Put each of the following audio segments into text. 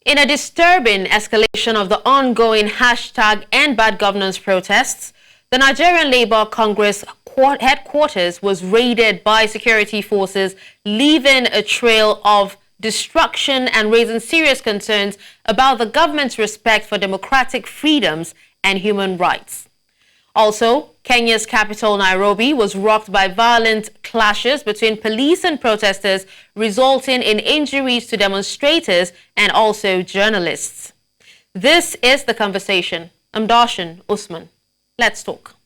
In a disturbing escalation of the ongoing #EndBadGovernance protests, the Nigerian Labour Congress headquarters was raided by security forces, leaving a trail of destruction and raising serious concerns about the government's respect for democratic freedoms and human rights. Also, Kenya's capital, Nairobi, was rocked by violent clashes between police and protesters, resulting in injuries to demonstrators and also journalists. This is The Conversation. I'm Darshan Usman. Let's talk.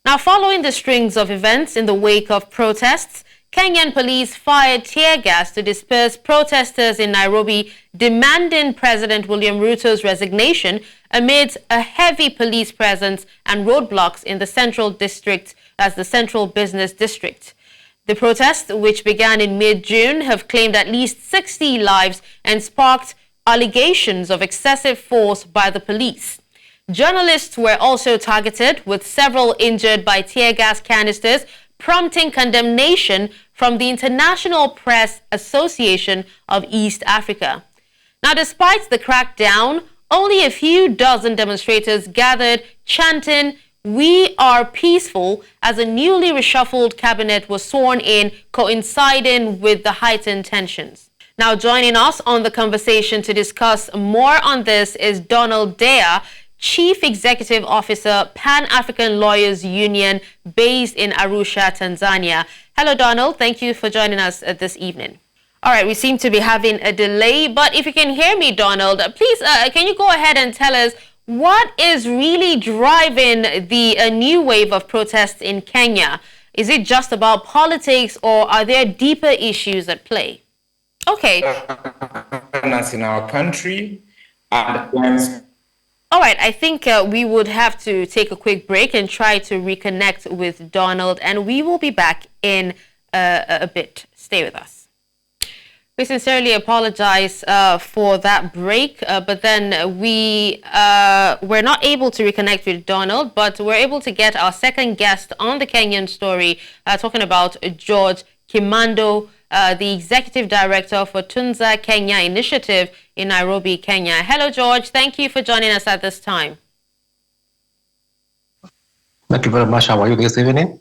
Now, following the strings of events in the wake of protests, Kenyan police fired tear gas to disperse protesters in Nairobi demanding President William Ruto's resignation amid a heavy police presence and roadblocks in the central district as the central business district. The protests, which began in mid-June, have claimed at least 60 lives and sparked allegations of excessive force by the police. Journalists were also targeted, with several injured by tear gas canisters, prompting condemnation from the International Press Association of East Africa. Now, despite the crackdown, only a few dozen demonstrators gathered chanting, "We are peaceful," as a newly reshuffled cabinet was sworn in, coinciding with the heightened tensions. Now, joining us on the conversation to discuss more on this is Donald Dea, Chief Executive Officer, Pan-African Lawyers Union, based in Arusha, Tanzania. Hello, Donald. Thank you for joining us this evening. All right, we seem to be having a delay, but if you can hear me, Donald, please, can you go ahead and tell us what is really driving the new wave of protests in Kenya? Is it just about politics, or are there deeper issues at play? Okay. In our country, and all right, I think we would have to take a quick break and try to reconnect with Donald, and we will be back in a bit. Stay with us. We sincerely apologize for that break, but then we were not able to reconnect with Donald, but we're able to get our second guest on the Kenyan story, talking about George Kimando, the Executive Director for Tunza Kenya Initiative in Nairobi, Kenya. Hello, George. Thank you for joining us at this time. Thank you very much. How are you this evening?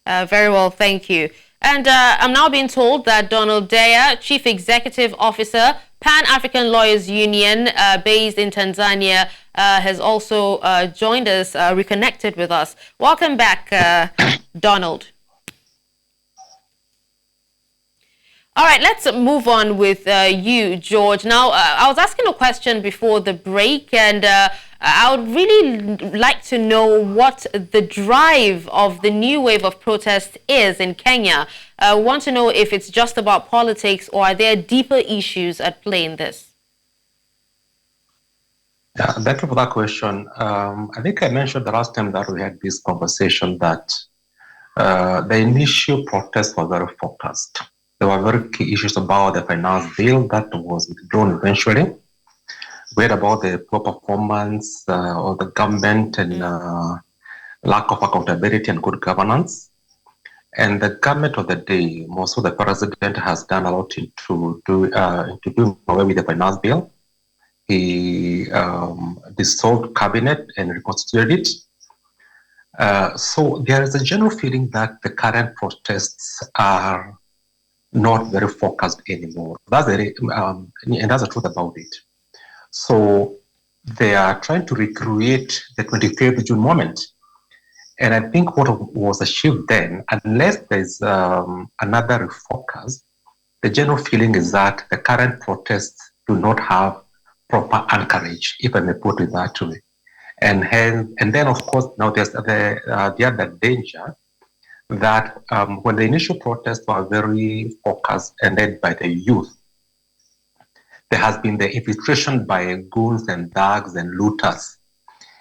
Very well, thank you. And I'm now being told that Donald Dea, Chief Executive Officer, Pan-African Lawyers Union, based in Tanzania, has also joined us, reconnected with us. Welcome back, Donald. All right, let's move on with you, George. Now, I was asking a question before the break, and I would really like to know what the drive of the new wave of protest is in Kenya. I want to know if it's just about politics, or are there deeper issues at play in this? Yeah, thank you for that question. I think I mentioned the last time that we had this conversation that the initial protests were very focused. There were very key issues about the finance bill that was withdrawn eventually. We heard about the poor performance of the government and lack of accountability and good governance. And the government of the day, most of the president, has done a lot to do away with the finance bill. He dissolved cabinet and reconstituted it. So there is a general feeling that the current protests are not very focused anymore. That's and that's the truth about it. So they are trying to recreate the 25th June moment. And I think what was achieved then, unless there's another refocus, the general feeling is that the current protests do not have proper anchorage, if I may put it that way. And then, of course, now there's the other danger that when the initial protests were very focused and led by the youth, there has been the infiltration by goons and thugs and looters,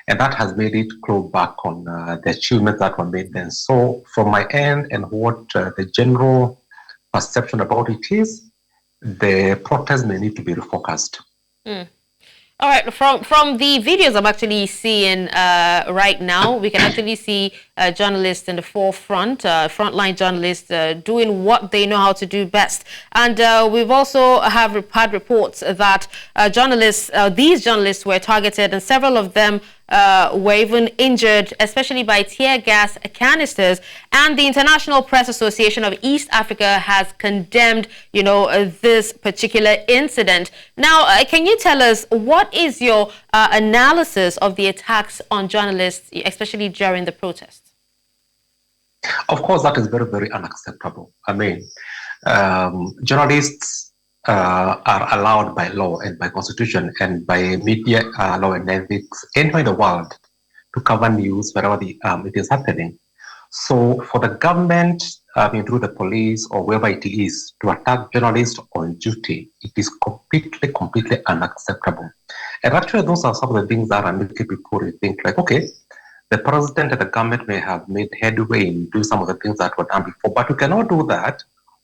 and that has made it claw back on the achievements that were made then. So from my end, and what the general perception about it is, the protest may need to be refocused. All right, from the videos I'm actually seeing right now, we can actually see journalists in the forefront, frontline journalists doing what they know how to do best. And we've also had reports that these journalists were targeted, and several of them were even injured, especially by tear gas canisters. And the International Press Association of East Africa has condemned, this particular incident. Now, can you tell us what is your analysis of the attacks on journalists, especially during the protests? Of course, that is very, very unacceptable. I mean, journalists are allowed by law and by constitution and by media law and ethics anywhere in the world to cover news wherever it is happening. So for the government, through the police or wherever it is, to attack journalists on duty, it is completely unacceptable. And actually, those are some of the things that are making people think like, okay, the president and the government may have made headway in doing some of the things that were done before, but we cannot do that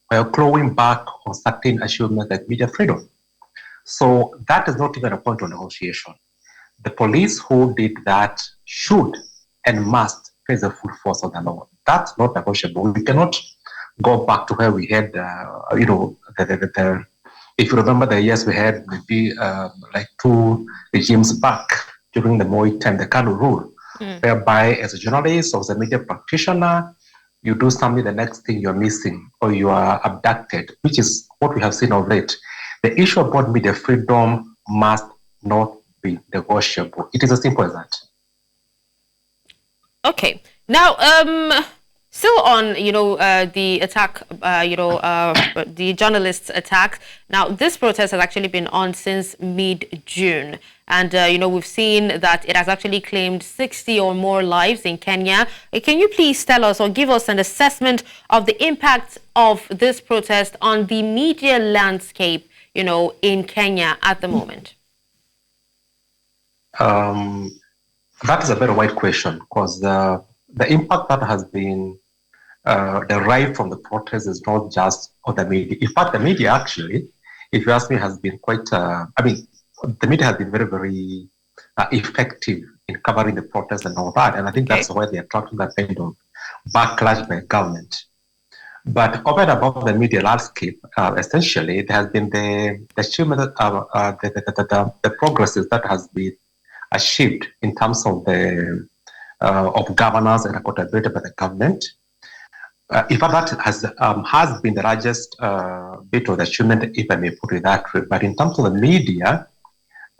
while clawing back on certain achievements like media freedom. So that is not even a point of negotiation. The police who did that should and must face the full force of the law. That's not negotiable. We cannot go back to where we had, if you remember the years we had maybe like 2 regimes back during the Moi time, the Kanu rule, whereby as a journalist or as a media practitioner, you do something, the next thing you're missing or you are abducted, which is what we have seen of late. The issue about media freedom must not be negotiable. It is as simple as that. Okay. Now, still on, the attack, the journalists' attack. Now, this protest has actually been on since mid-June. And, we've seen that it has actually claimed 60 or more lives in Kenya. Can you please tell us or give us an assessment of the impact of this protest on the media landscape, in Kenya at the moment? That is a very wide question, because the impact that has been derived from the protest is not just on the media. In fact, the media actually, if you ask me, has been quite, the media has been very, very effective in covering the protests and all that. And I think that's why they attracted that kind of backlash by government. But over and above the media landscape, essentially, there has been the achievement, the progresses that has been achieved in terms of the of governance and accountability by the government. In fact, that has been the largest bit of the achievement, if I may put it that way. But in terms of the media,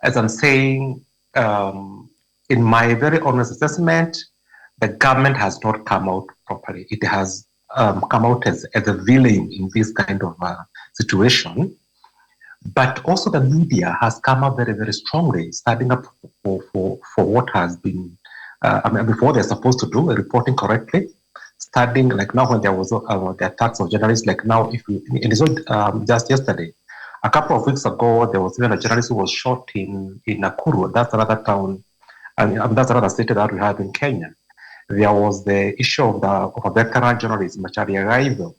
as I'm saying, in my very honest assessment, the government has not come out properly. It has come out as a villain in this kind of situation. But also the media has come up very, very strongly, standing up for what has been, before they're supposed to do, reporting correctly, starting like now when there was the attacks of journalists, like now, just yesterday, a couple of weeks ago, there was even a journalist who was shot in Nakuru. That's another town, that's another city that we have in Kenya. There was the issue of a veteran journalist, Macharia Raivo,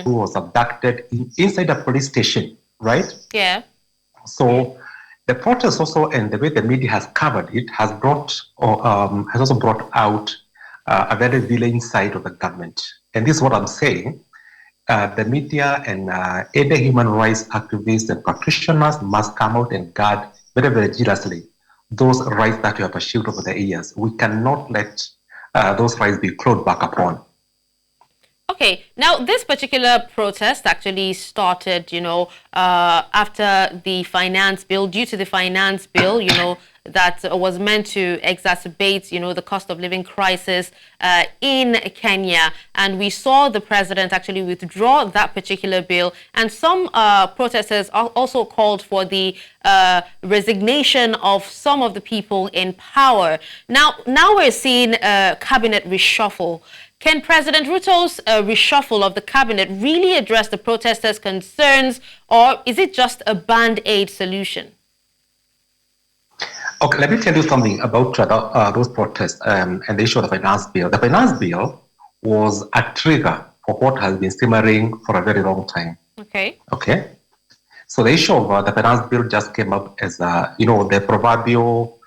who was abducted inside a police station. Right? Yeah. So the protest also, and the way the media has covered it, has also brought out a very villain side of the government. And this is what I'm saying. The media and any human rights activists and practitioners must come out and guard very, very jealously those rights that we have achieved over the years. We cannot let those rights be clawed back upon. Okay, now this particular protest actually started, after the finance bill, due to the finance bill, that was meant to exacerbate, the cost of living crisis in Kenya. And we saw the president actually withdraw that particular bill. And some protesters also called for the resignation of some of the people in power. Now we're seeing a cabinet reshuffle. Can President Ruto's reshuffle of the cabinet really address the protesters' concerns, or is it just a band-aid solution? Okay, let me tell you something about those protests and the issue of the finance bill. The finance bill was a trigger for what has been simmering for a very long time. Okay. Okay. So the issue of the finance bill just came up as, the proverbial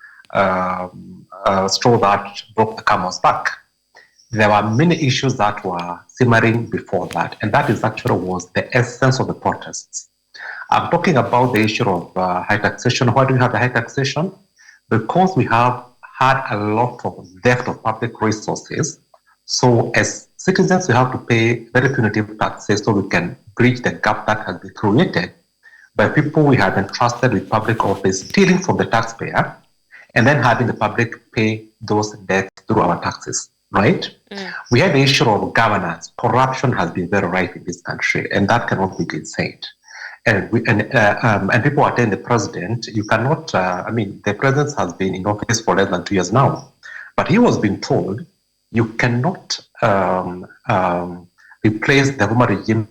straw that broke the camel's back. There were many issues that were simmering before that, and that is actually was the essence of the protests. I'm talking about the issue of high taxation. Why do we have the high taxation? Because we have had a lot of theft of public resources. So as citizens, we have to pay very punitive taxes so we can bridge the gap that has been created by people we have entrusted with public office, stealing from the taxpayer, and then having the public pay those debts through our taxes, right? We have the issue of governance. Corruption has been very rife in this country, and that cannot be gainsaid. And people attend the president. You cannot. The president has been in office for less than 2 years now, but he was being told you cannot replace the former regime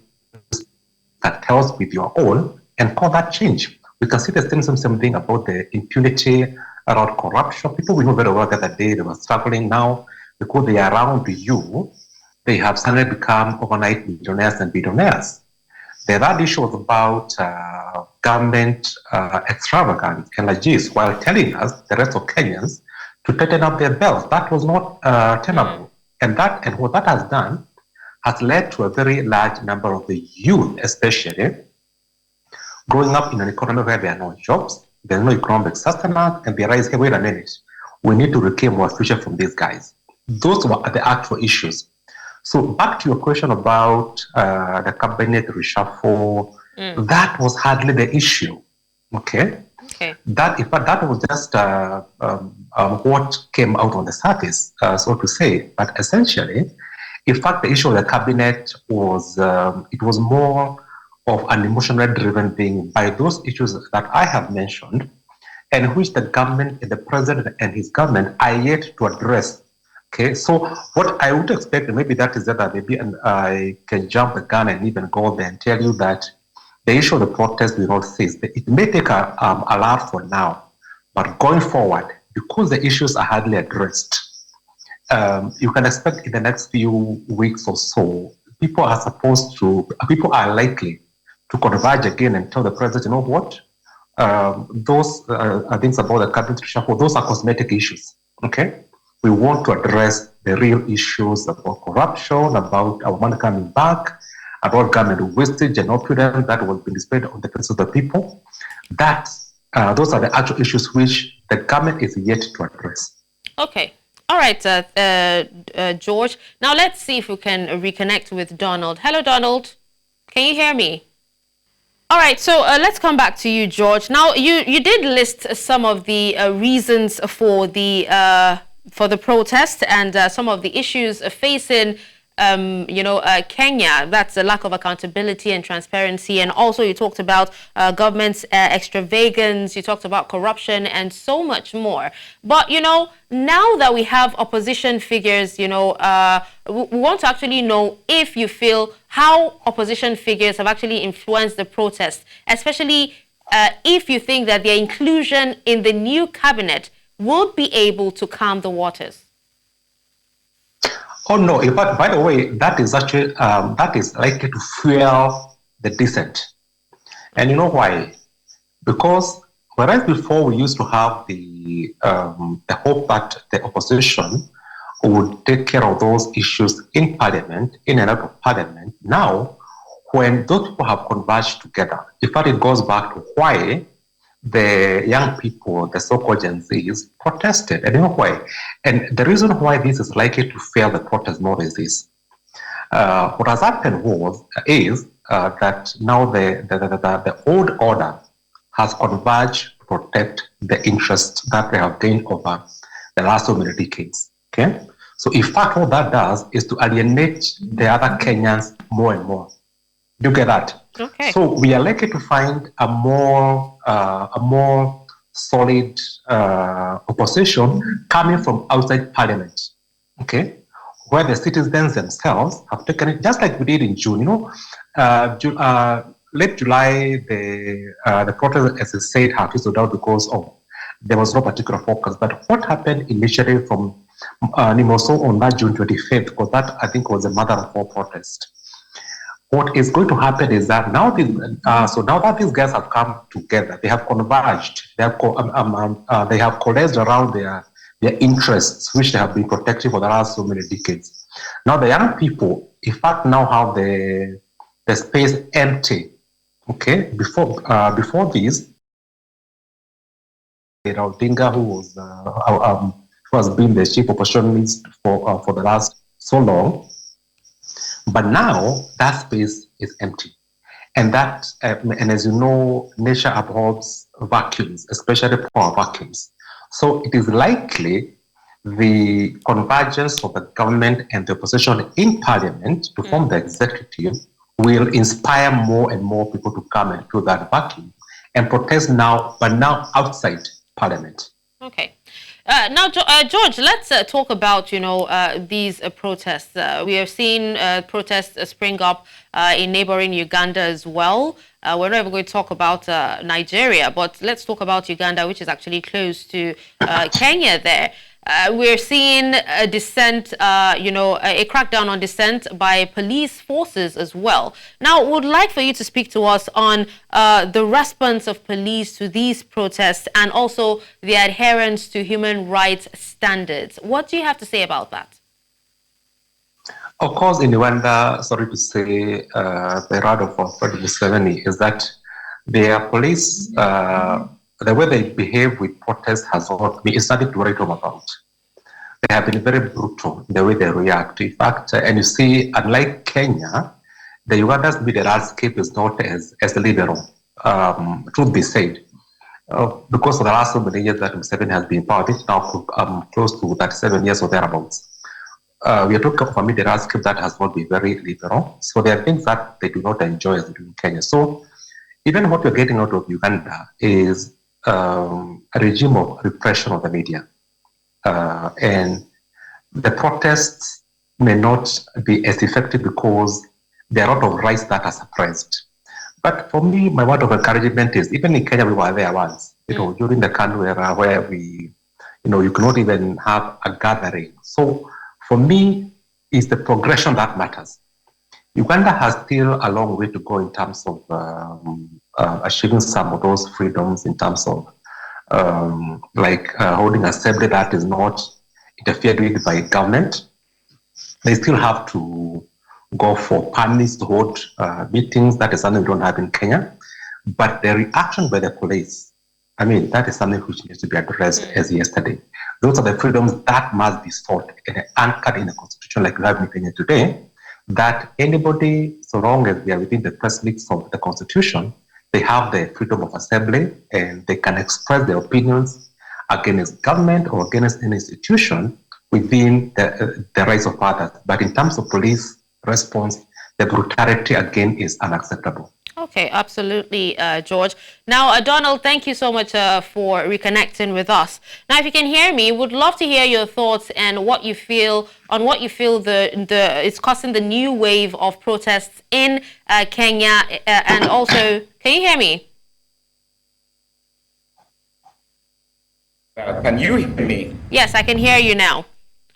cartels with your own and call that change. We can see the same thing about the impunity around corruption. People we know very well the other day they were struggling now because they are around you. They have suddenly become overnight millionaires and billionaires. The other issue was about government extravagance, energies, while telling us, the rest of Kenyans, to tighten up their belts. That was not tenable. And what that has done has led to a very large number of the youth, especially, growing up in an economy where there are no jobs, there's no economic sustenance, and they realize, hey, wait a minute, we need to reclaim our future from these guys. Those were the actual issues. So back to your question about the cabinet reshuffle, that was hardly the issue. Okay. That was just what came out on the surface, so to say. But essentially, in fact, the issue of the cabinet was it was more of an emotionally driven thing by those issues that I have mentioned, and which the government, the president and his government are yet to address. Okay, so what I would expect, maybe that is that maybe I can jump the gun and even go there and tell you that the issue of the protest will not cease. It may take a lot for now, but going forward, because the issues are hardly addressed, you can expect in the next few weeks or so, people are likely to converge again and tell the president, you know what, those things about the cabinet reshuffle, those are cosmetic issues, okay? We want to address the real issues about corruption, about our money coming back, about government wastage and opulence that was being displayed on the face of the people. Those are the actual issues which the government is yet to address. Okay. All right, George. Now let's see if we can reconnect with Donald. Hello, Donald. Can you hear me? All right, so let's come back to you, George. Now, you did list some of the reasons for the protest and some of the issues facing Kenya. That's a lack of accountability and transparency. And also you talked about government's extravagance, you talked about corruption and so much more. But, now that we have opposition figures, we want to actually know if you feel how opposition figures have actually influenced the protest, especially if you think that their inclusion in the new cabinet would be able to calm the waters. Oh no! But by the way, that is actually that is likely to fuel the dissent, and you know why? Because whereas before we used to have the hope that the opposition would take care of those issues in Parliament, in and out of Parliament. Now, when those people have converged together, in fact, it goes back to why the young people, the so-called Gen Zs, protested. And you know why? And the reason why this is likely to fail the protest more is this. What has happened is that now the old order has converged to protect the interests that they have gained over the last so many decades. Okay? So in fact, what that does is to alienate the other Kenyans more and more. Do you get that? Okay. So we are likely to find a more solid opposition coming from outside Parliament, okay, where the citizens themselves have taken it, just like we did in June. Late July, the protest, as I said, have fizzled out because there was no particular focus. But what happened initially from Nimoso on that June 25th, because that I think was the mother of all protests, what is going to happen is that now, so now that these guys have come together, they have converged, they have coalesced around their interests, which they have been protecting for the last so many decades. Now the young people, in fact, now have the space empty. Okay, before this, Odinga, who has been the chief oppositionist for the last so long, but now that space is empty, and that and as you know, nature abhors vacuums, especially power vacuums. So it is likely the convergence of the government and the opposition in parliament to form the executive will inspire more and more people to come and fill that vacuum and protest now, but now outside parliament. Okay. Now, George, let's talk about, these protests. We have seen protests spring up in neighboring Uganda as well. We're not even going to talk about Nigeria, but let's talk about Uganda, which is actually close to Kenya there. We're seeing a dissent, a crackdown on dissent by police forces as well. Now, would like for you to speak to us on the response of police to these protests and also the adherence to human rights standards. What do you have to say about that? Of course, in Uganda, sorry to say, the route of President Museveni is that their police, the way they behave with protests has not been something to write home about. They have been very brutal in the way they react. In fact, and you see, unlike Kenya, the Uganda's media landscape is not as liberal, truth be said. Because for the last so many years that Museveni has been in power, it's now close to 37 years or thereabouts. We are talking of a media landscape that has not been very liberal. So there are things that they do not enjoy as they do in Kenya. So even what we're getting out of Uganda is a regime of repression of the media. And the protests may not be as effective because there are a lot of rights that are suppressed. But for me, my word of encouragement is, even in Kenya, we were there once, during the Kanu era where we, you cannot even have a gathering. So for me, it's the progression that matters. Uganda has still a long way to go in terms of achieving some of those freedoms in terms of holding assembly that is not interfered with by government. They still have to go for permits to hold meetings. That is something we don't have in Kenya. But the reaction by the police, that is something which needs to be addressed as yesterday. Those are the freedoms that must be sought and anchored in the constitution like we have in Kenya today, that anybody, so long as they are within the press limits of the constitution, they have the freedom of assembly and they can express their opinions against government or against an institution within the rights of others. But in terms of police response, the brutality again is unacceptable. Okay, absolutely, George. Now, Donald, thank you so much for reconnecting with us. Now, if you can hear me, would love to hear your thoughts and what you feel is causing the new wave of protests in Kenya, and also, can you hear me? Can you hear me? Yes, I can hear you now.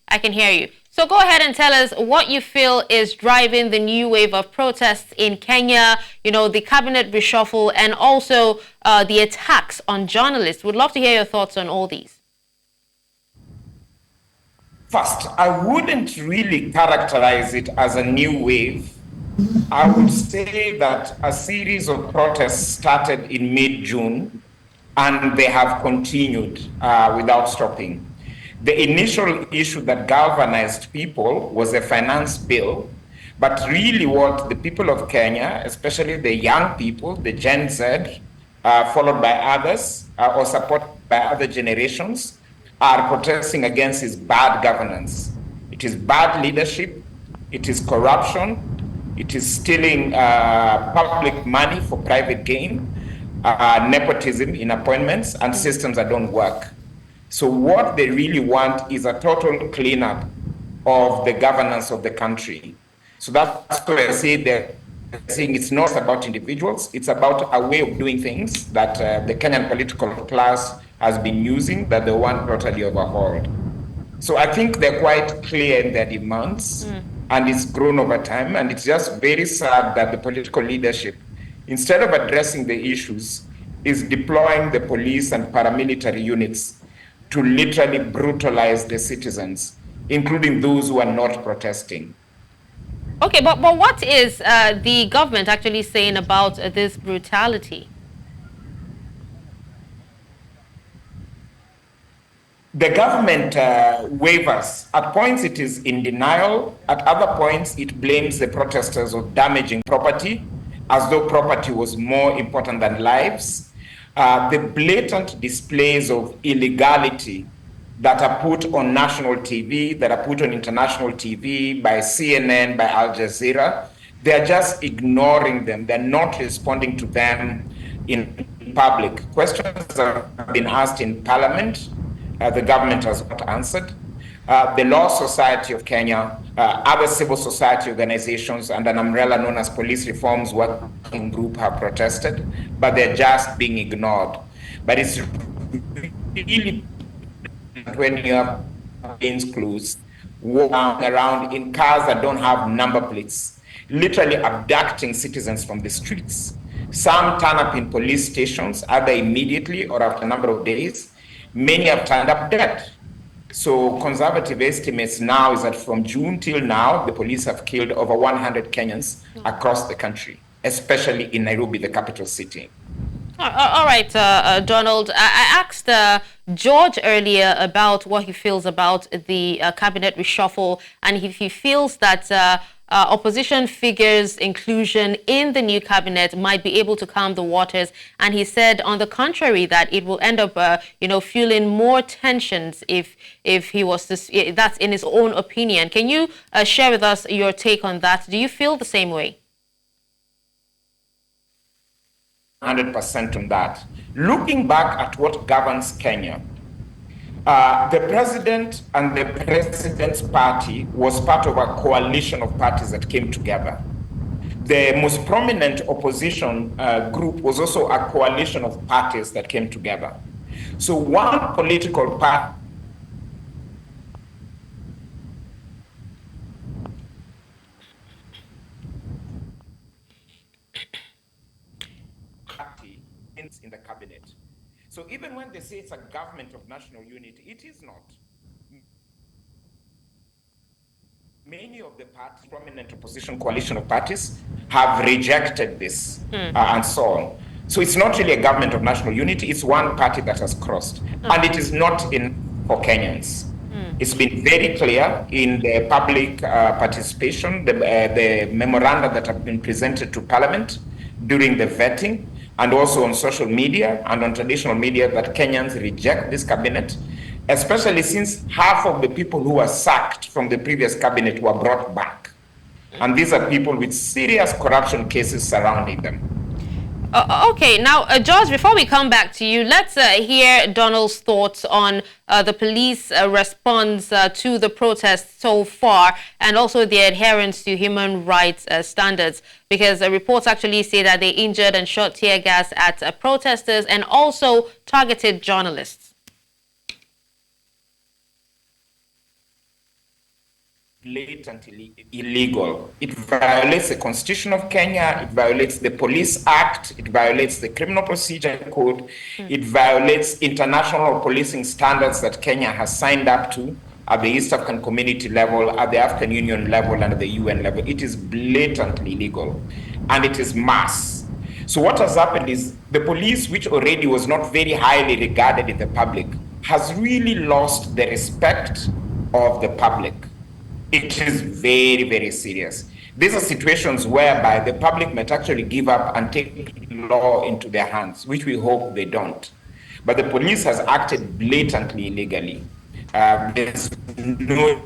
I can hear you. So go ahead and tell us what you feel is driving the new wave of protests in Kenya, the cabinet reshuffle, and also the attacks on journalists. Would love to hear your thoughts on all these. First, I wouldn't really characterize it as a new wave. I would say that a series of protests started in mid-June and they have continued without stopping. The initial issue that galvanized people was a finance bill, but really what the people of Kenya, especially the young people, the Gen Z, followed by others, or supported by other generations, are protesting against is bad governance. It is bad leadership, it is corruption, it is stealing public money for private gain, nepotism in appointments, and systems that don't work. So what they really want is a total cleanup of the governance of the country. So that's why I say they're saying it's not about individuals, it's about a way of doing things that the Kenyan political class has been using that they want totally overhauled. So I think they're quite clear in their demands. and it's grown over time. And it's just very sad that the political leadership, instead of addressing the issues, is deploying the police and paramilitary units to literally brutalize the citizens, including those who are not protesting. Okay, but what is the government actually saying about this brutality? The government wavers. At points it is in denial. At other points it blames the protesters of damaging property, as though property was more important than lives. The blatant displays of illegality that are put on national TV, that are put on international TV by CNN, by Al Jazeera, they're just ignoring them. They're not responding to them in public. Questions have been asked in Parliament. The government has not answered. The Law Society of Kenya, other civil society organizations, and an umbrella known as Police Reforms Working Group have protested, but they're just being ignored. But it's really when you have plain clothes walking around in cars that don't have number plates, literally abducting citizens from the streets. Some turn up in police stations, either immediately or after a number of days. Many have turned up dead. So conservative estimates now is that from June till now, the police have killed over 100 Kenyans across the country, especially in Nairobi, the capital city. All right, Donald, I asked George earlier about what he feels about the cabinet reshuffle, and if he feels that opposition figures' inclusion in the new cabinet might be able to calm the waters. And he said, on the contrary, that it will end up, fueling more tensions if he was to. That's in his own opinion. Can you share with us your take on that? Do you feel the same way? 100% on that. Looking back at what governs Kenya, the president and the president's party was part of a coalition of parties that came together. The most prominent opposition group was also a coalition of parties that came together. So one political party in the cabinet. So even when they say it's a government of national unity, it is not. Many of the parties, prominent opposition coalition of parties, have rejected this and so on. So it's not really a government of national unity, it's one party that has crossed. And it is not in for Kenyans. It's been very clear in the public participation, the memoranda that have been presented to Parliament during the vetting, and also on social media and on traditional media, that Kenyans reject this cabinet, especially since half of the people who were sacked from the previous cabinet were brought back. And these are people with serious corruption cases surrounding them. Okay, now, George, before we come back to you, let's hear Donald's thoughts on the police response to the protests so far, and also the adherence to human rights standards, because reports actually say that they injured and shot tear gas at protesters and also targeted journalists. Blatantly illegal. It violates the Constitution of Kenya, it violates the Police Act, it violates the Criminal Procedure Code, it violates international policing standards that Kenya has signed up to at the East African Community level, at the African Union level, and at the UN level. It is blatantly illegal, and it is mass. So what has happened is the police, which already was not very highly regarded in the public, has really lost the respect of the public. It is very, very serious. These are situations whereby the public might actually give up and take law into their hands, which we hope they don't. But the police has acted blatantly illegally. There's no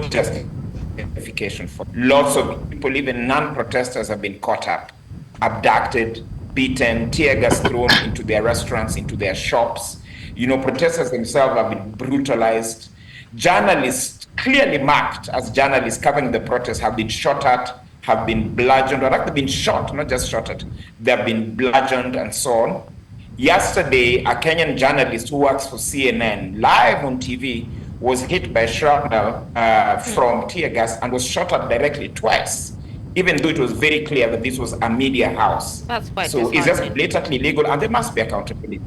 justification for it. Lots of people, even non-protesters, have been caught up, abducted, beaten, tear gas thrown into their restaurants, into their shops. Protesters themselves have been brutalized. Journalists, clearly marked as journalists covering the protests, have been shot at, have been bludgeoned, or actually been shot, not just shot at. They have been bludgeoned and so on. Yesterday, a Kenyan journalist who works for CNN, live on TV, was hit by shrapnel from tear gas and was shot at directly twice, even though it was very clear that this was a media house. That's quite So it's just disheartening. blatantly illegal, and there must be accountability.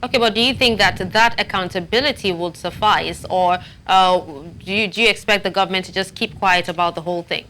Okay, but do you think that accountability would suffice, or do you expect the government to just keep quiet about the whole thing?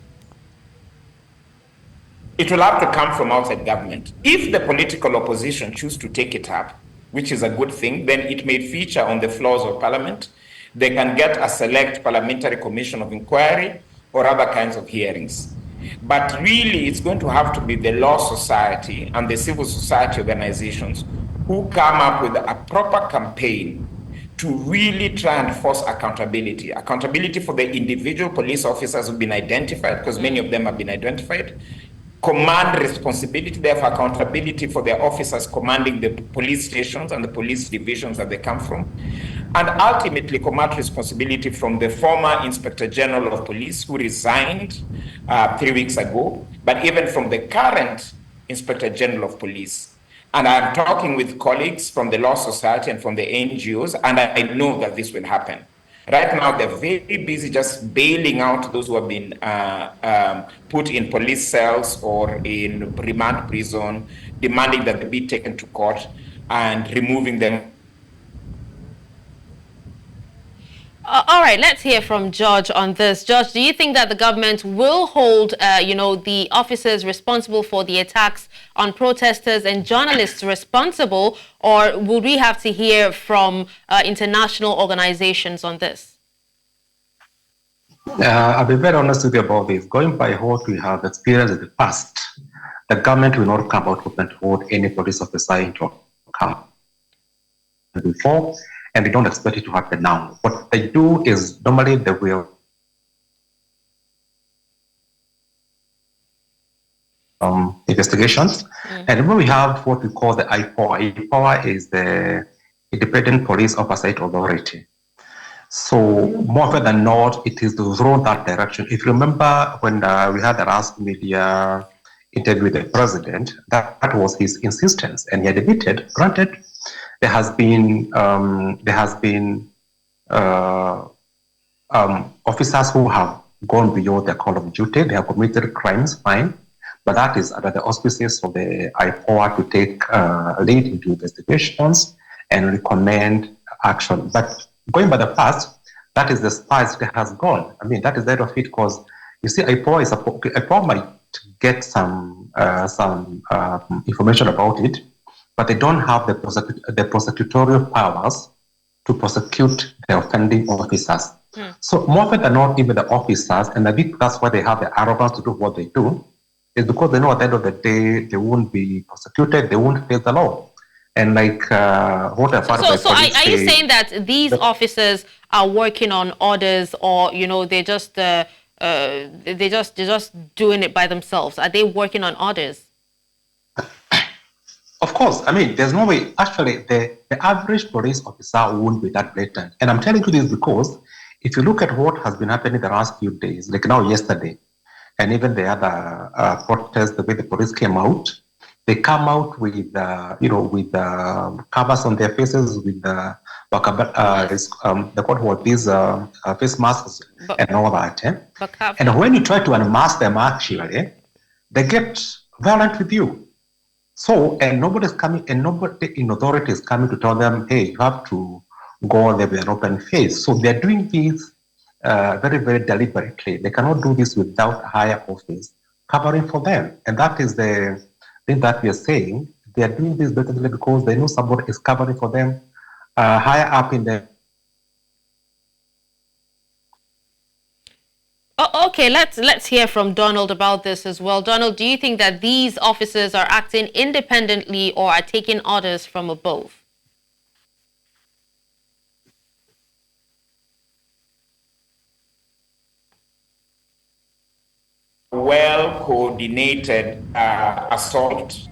It will have to come from outside government. If the political opposition choose to take it up, which is a good thing, then it may feature on the floors of parliament. They can get a select parliamentary commission of inquiry or other kinds of hearings. But really, it's going to have to be the law society and the civil society organizations who come up with a proper campaign to really try and force accountability. Accountability for the individual police officers who've been identified, because many of them have been identified. Command responsibility, therefore accountability for the officers commanding the police stations and the police divisions that they come from. And ultimately command responsibility from the former Inspector General of Police who resigned 3 weeks ago, but even from the current Inspector General of Police. And I'm talking with colleagues from the Law Society and from the NGOs, and I know that this will happen. Right now, they're very busy just bailing out those who have been put in police cells or in remand prison, demanding that they be taken to court and removing them. All right, let's hear from George on this. George, do you think that the government will hold, the officers responsible for the attacks on protesters and journalists responsible, or will we have to hear from international organizations on this? I'll be very honest with you about this. Going by what we have experienced in the past, the government will not come out open to hold any police officer into account before, and we don't expect it to happen now. What they do is normally they will investigations, and when we have what we call the IPOA. IPOA is the Independent Police Oversight Authority. So more often than not, it is to throw that direction. If you remember when we had the last media interview with the president, that was his insistence, and he had admitted, granted, there has been officers who have gone beyond their call of duty. They have committed crimes, fine, but that is under the auspices of the IPOA to take lead into investigations and recommend action. But going by the past, that is the spice that has gone. I mean, that is the end of it, because you see, IPOA might get some information about it, but they don't have the prosecutorial powers to prosecute the offending officers. So more often than not, even the officers, and I think that's why they have the arrogance to do what they do, is because they know at the end of the day, they won't be prosecuted, they won't face the law. And like what are part of the So are you saying that these officers are working on orders, or they're just doing it by themselves? Are they working on orders? Of course. I mean, there's no way. Actually, the average police officer won't be that blatant. And I'm telling you this because if you look at what has been happening the last few days, like now yesterday, and even the other protests, the way the police came out, they come out with covers on their faces, with the face masks and all that. And when you try to unmask them, actually, they get violent with you. So, and nobody's coming, and nobody in authority is coming to tell them, hey, you have to go there with an open face. So they're doing this very, very deliberately. They cannot do this without a higher office covering for them. And that is the thing that we are saying. They are doing this blatantly because they know somebody is covering for them higher up in the... Okay, let's hear from Donald about this as well. Donald, do you think that these officers are acting independently or are taking orders from above? Well-coordinated assault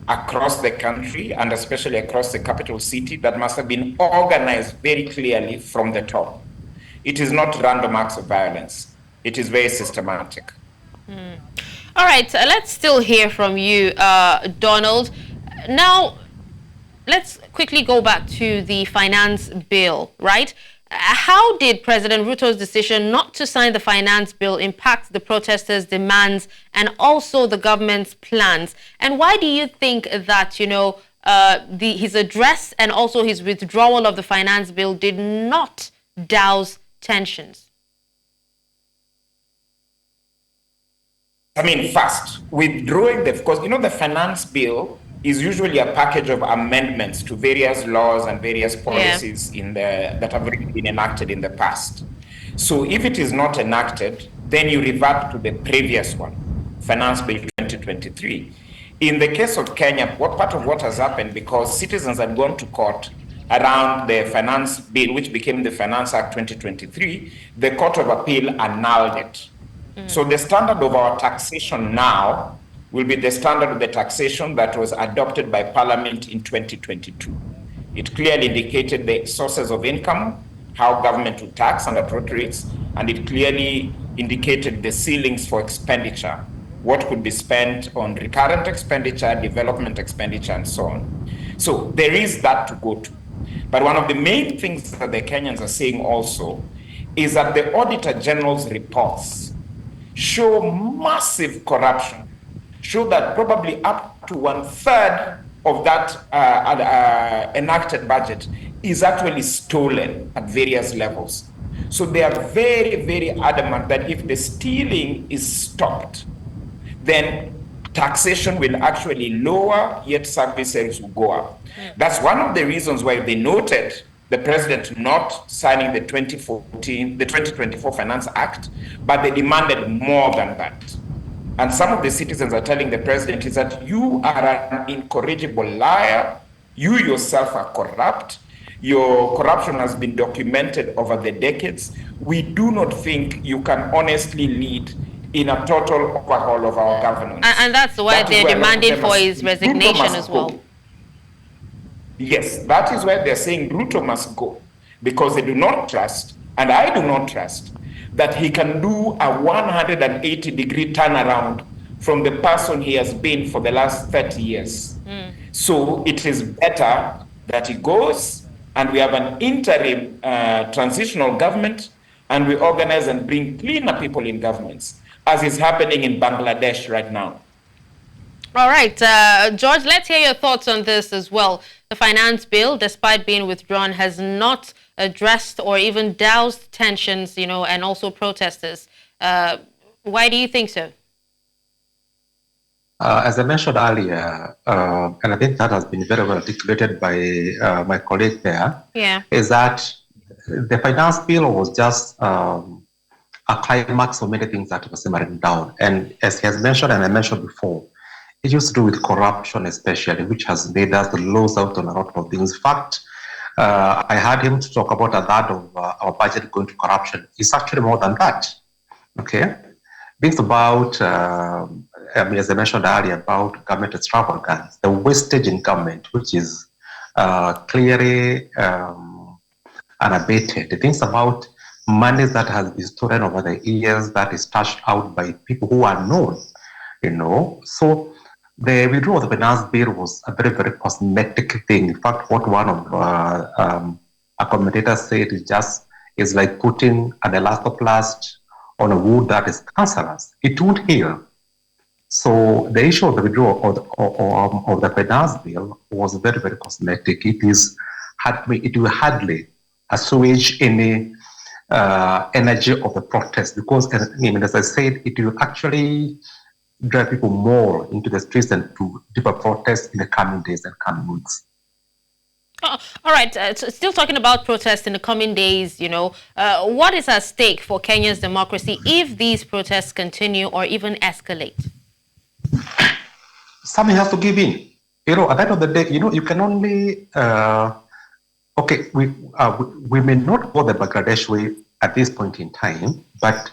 across the country, and especially across the capital city, that must have been organized very clearly from the top. It is not random acts of violence. It is very systematic. All right, let's still hear from you, Donald. Now, let's quickly go back to the finance bill, right? How did President Ruto's decision not to sign the finance bill impact the protesters' demands and also the government's plans? And why do you think that, his address and also his withdrawal of the finance bill did not douse tensions? I mean, first, withdrawing because the finance bill is usually a package of amendments to various laws and various policies that have already been enacted in the past. So if it is not enacted, then you revert to the previous one, Finance Bill 2023. In the case of Kenya, part of what has happened, because citizens had gone to court around the finance bill, which became the Finance Act 2023, the Court of Appeal annulled it. So the standard of our taxation now will be the standard of the taxation that was adopted by Parliament in 2022. It clearly indicated the sources of income, how government would tax and appropriates, and it clearly indicated the ceilings for expenditure, what could be spent on recurrent expenditure, development expenditure, and so on. So there is that to go to. But one of the main things that the Kenyans are saying also is that the Auditor General's reports show massive corruption, show that probably up to 1/3 of that enacted budget is actually stolen at various levels. So they are very, very adamant that if the stealing is stopped, then taxation will actually lower, yet services will go up. That's one of the reasons why they noted the president not signing the 2024 Finance Act, but they demanded more than that. And some of the citizens are telling the president is that you are an incorrigible liar, you yourself are corrupt, your corruption has been documented over the decades. We do not think you can honestly lead in a total overhaul of our governance. And that's why they're demanding for his resignation as well. Yes, that is why they're saying Ruto must go, because they do not trust, and I do not trust, that he can do a 180-degree turnaround from the person he has been for the last 30 years. So it is better that he goes, and we have an interim transitional government, and we organize and bring cleaner people in governments, as is happening in Bangladesh right now. All right, George, let's hear your thoughts on this as well. The finance bill, despite being withdrawn, has not addressed or even doused tensions, and also protesters. Why do you think so? As I mentioned earlier, and I think that has been very well articulated by my colleague there, is that the finance bill was just a climax of many things that were simmering down. And as he has mentioned, and I mentioned before, it used to do with corruption especially, which has made us lose out on a lot of things. In fact, I heard him to talk about a third of our budget going to corruption. It's actually more than that, okay? Things about, as I mentioned earlier, about government extravagance, the wastage in government, which is clearly unabated. The things about money that has been stolen over the years that is tashed out by people who are known, So the withdrawal of the finance bill was a very, very cosmetic thing. In fact, what one of a commentator said is like putting an elastoplast on a wound that is cancerous. It won't heal. So the issue of the withdrawal of the finance bill was very, very cosmetic. It will hardly assuage any energy of the protest, because, as I said, it will actually drive people more into the streets and to deeper protests in the coming days and coming weeks. Oh, all right. So still talking about protests in the coming days, what is at stake for Kenya's democracy if these protests continue or even escalate? Something has to give in. At the end of the day, you can only, we may not go the Bangladesh way at this point in time, but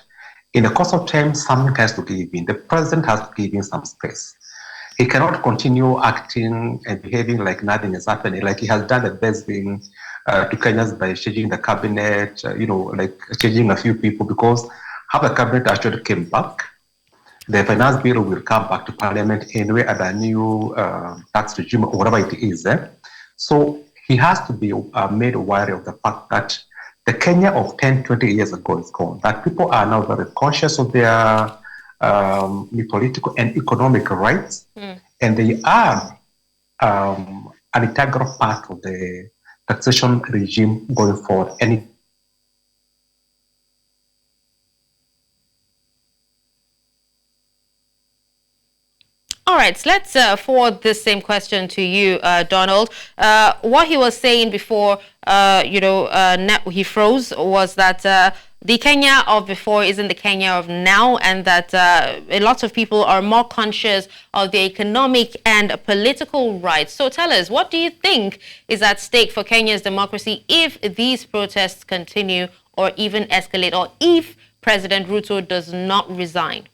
in the course of time, something has to give in. The president has to give in some space. He cannot continue acting and behaving like nothing is happening, like he has done the best thing to Kenyans by changing the cabinet, like changing a few people, because half the cabinet actually came back. The finance bill will come back to parliament anyway at a new tax regime or whatever it is. So he has to be made aware of the fact that the Kenya of 10, 20 years ago is gone. That people are now very conscious of their political and economic rights, and they are an integral part of the taxation regime going forward. And all right, so let's forward this same question to you, Donald. What he was saying before, he froze, was that the Kenya of before isn't the Kenya of now, and that a lot of people are more conscious of their economic and political rights. So tell us, what do you think is at stake for Kenya's democracy if these protests continue or even escalate, or if President Ruto does not resign?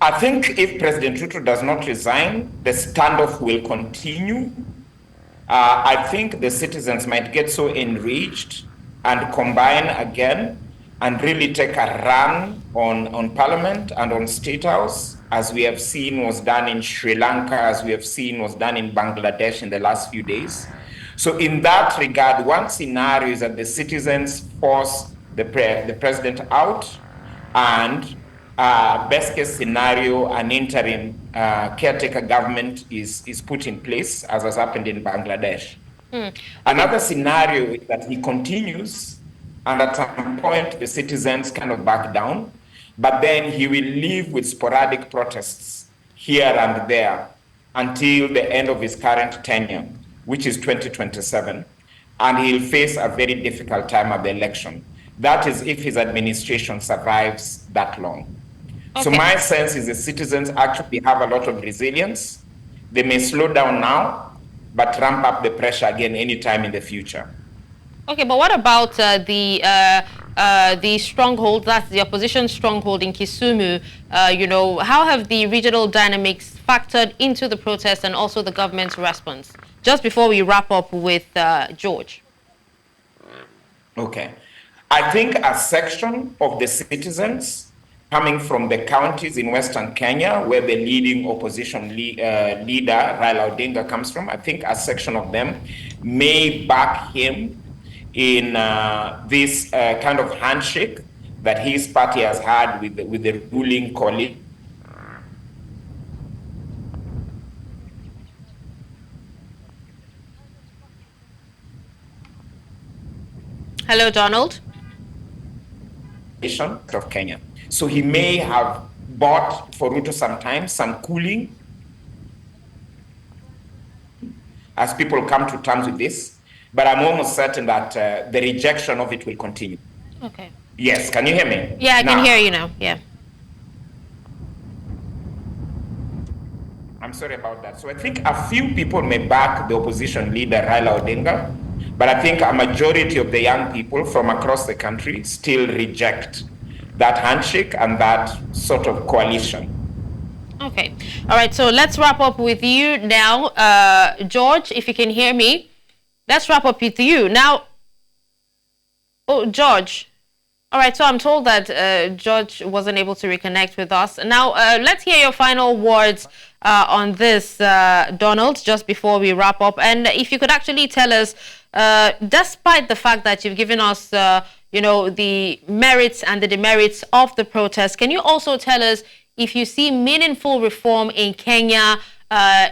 I think if President Ruto does not resign, the standoff will continue. I think the citizens might get so enraged and combine again and really take a run on Parliament and on State House, as we have seen was done in Sri Lanka, as we have seen was done in Bangladesh in the last few days. So in that regard, one scenario is that the citizens force the president out, and best case scenario, an interim caretaker government is put in place, as has happened in Bangladesh. Another scenario is that he continues, and at some point the citizens kind of back down, but then he will live with sporadic protests here and there until the end of his current tenure, which is 2027, and he'll face a very difficult time at the election. That is if his administration survives that long. Okay. So my sense is the citizens actually have a lot of resilience. They may slow down now, but ramp up the pressure again anytime in the future. Okay, but what about the stronghold, that's the opposition stronghold in Kisumu? How have the regional dynamics factored into the protest and also the government's response? Just before we wrap up with George. Okay. I think a section of the citizens coming from the counties in Western Kenya, where the leading opposition leader, Raila Odinga, comes from, I think a section of them may back him in this kind of handshake that his party has had with the ruling coalition. Hello, Donald. Of Kenya. So he may have bought for Ruto sometimes some cooling as people come to terms with this, but I'm almost certain that the rejection of it will continue. Okay. Yes, can you hear me? Yeah, I can hear you now, yeah. I'm sorry about that. So I think a few people may back the opposition leader, Raila Odinga, but I think a majority of the young people from across the country still reject that handshake and that sort of coalition. Okay. All right. So let's wrap up with you now. George, if you can hear me, let's wrap up with you. Now, oh, George. All right. So I'm told that George wasn't able to reconnect with us. Now, let's hear your final words on this, Donald, just before we wrap up. And if you could actually tell us, despite the fact that you've given us the merits and the demerits of the protest, can you also tell us if you see meaningful reform in Kenya,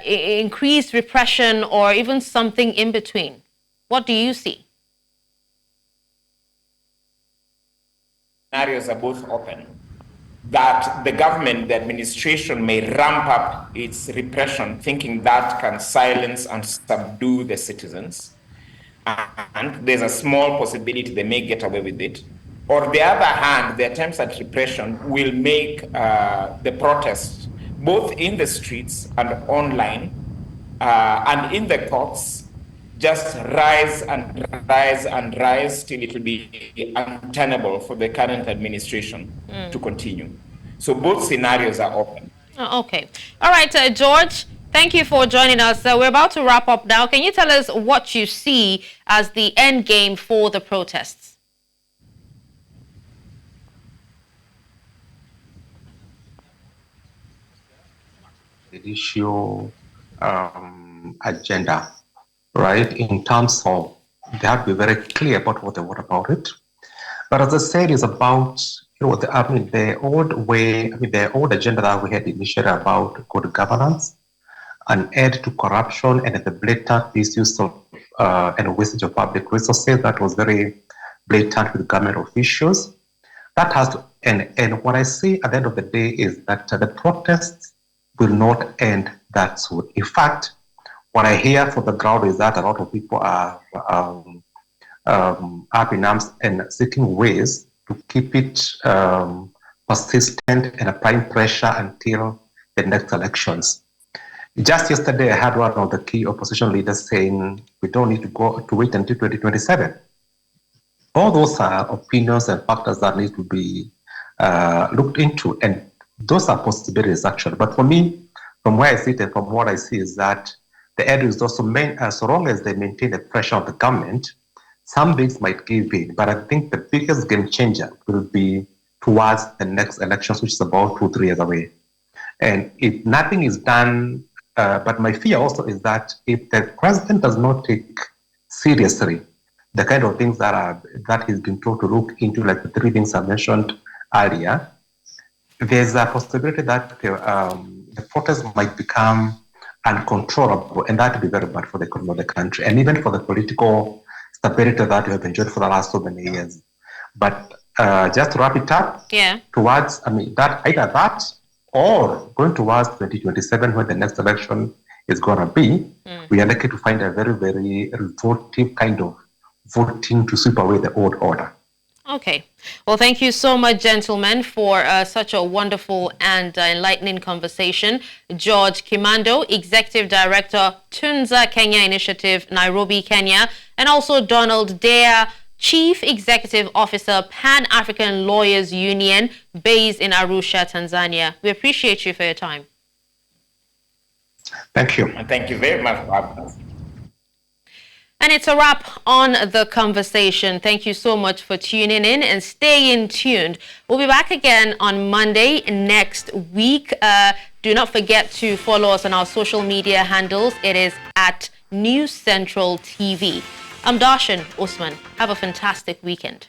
increased repression, or even something in between? What do you see? Scenarios are both open. That the government, the administration may ramp up its repression, thinking that can silence and subdue the citizens. And there's a small possibility they may get away with it. Or the other hand, the attempts at repression will make the protests, both in the streets and online and in the courts, just rise and rise and rise till it will be untenable for the current administration to continue. So both scenarios are open. Oh, okay. All right, George. Thank you for joining us. We're about to wrap up now. Can you tell us what you see as the end game for the protests? The issue agenda right? In terms of they have to be very clear about what they want about it. But as I said, it's about the old way, the old agenda that we had initially about good governance, an end to corruption, and the blatant misuse of and wastage of public resources that was very blatant with government officials. That has to end. And what I see at the end of the day is that the protests will not end that soon. In fact, what I hear from the ground is that a lot of people are up in arms and seeking ways to keep it persistent and applying pressure until the next elections. Just yesterday, I had one of the key opposition leaders saying we don't need to wait until 2027. All those are opinions and factors that need to be looked into, and those are possibilities actually. But for me, from where I sit and from what I see is that the end is also so long as they maintain the pressure on the government, some things might give in. But I think the biggest game changer will be towards the next elections, which is about 2-3 years away. And if nothing is done, but my fear also is that if the president does not take seriously the kind of things that he's been told to look into, like the 3 things I mentioned earlier, there's a possibility that the protests might become uncontrollable, and that would be very bad for the economy of the country, and even for the political stability that we have enjoyed for the last so many years. But just to wrap it up, towards, that either that or going towards 2027, when the next election is going to be, we are likely to find a very, very revoltive kind of voting to sweep away the old order. Okay. Well, thank you so much, gentlemen, for such a wonderful and enlightening conversation. George Kimando, Executive Director, Tunza Kenya Initiative, Nairobi, Kenya, and also Donald Dare, Chief Executive Officer, Pan-African Lawyers Union, based in Arusha, Tanzania. We appreciate you for your time. Thank you. And thank you very much for having us. And it's a wrap on the conversation. Thank you so much for tuning in and staying tuned. We'll be back again on Monday next week. Do not forget to follow us on our social media handles. It is at News Central TV. I'm Darshan Usman. Have a fantastic weekend.